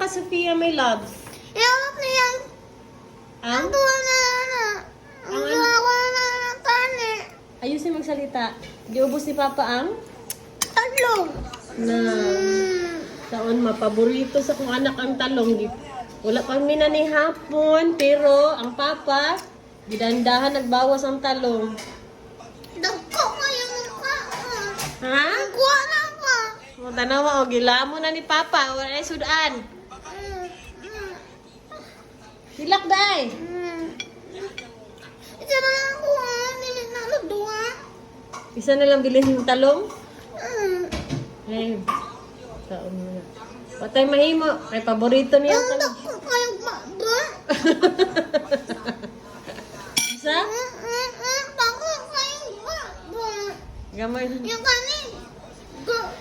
ka, Sophia, my love? Iawak niya. Ang? Ang tuwa na. Ang tuwa ko na tani. Ayusin magsalita. Giubos ni Papa ang? Talong. Na taon mapaborito sa kong anak ang talong. Wala pang mina ni hapon, pero ang Papa, gidandahan nagbawas ang talong. Dagko kayo mukha. Ha? Ang kuha na ka. O, tanawa, o, gilamo na ni Papa. Wala ay sudan. Hilak day. Isa na lang ako ha. Hindi na nagduwa. Isa na lang bilhin yung talong. Eh, taon mo na. Patay mahimo. Ay, paborito niya ang Ang talong. dagko kayo ba? Isa? Dagko kayo ba? Gamay. Yung kanin.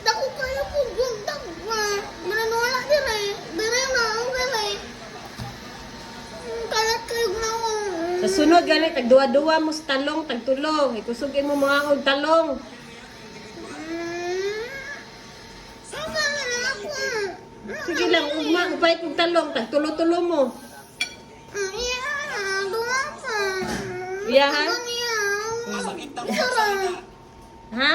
Dagko kayo po. Dagko. Mananwala dire. Dire na. Dire. Kalat kayo na ako. Sa sunod, gani, tagduwa-duwa mo sa talong, tagtulong. Ikusugin mo mga og talong. Sama na lang ako. Sige lang, ugma, upay kong talong, tagtulo-tulo mo. Iya. Duwa ka. Iya, ha? Sarap. Ha?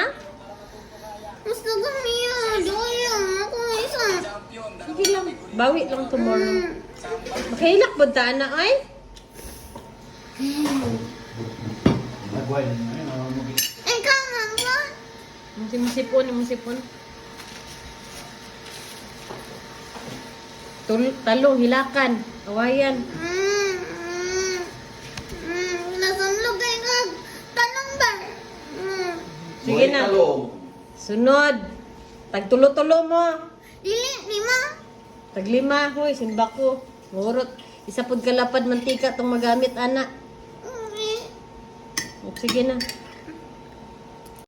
Gusto ko niya. Doya. Ako isa. Sige lang, bawi lang tomorrow. Makahilak ba ta na ay? Ikaw nga ba? Musipon. Talong, hilakan, awayan. Nasunlog kayo nga. Tanong ba? Sige na. Sunod. Tagtulo-tulo mo. Dili, lima. Taglima, hoy, simba ko. Ngurot. Isa pud kalapad mantika tong magamit, anak. Sige na.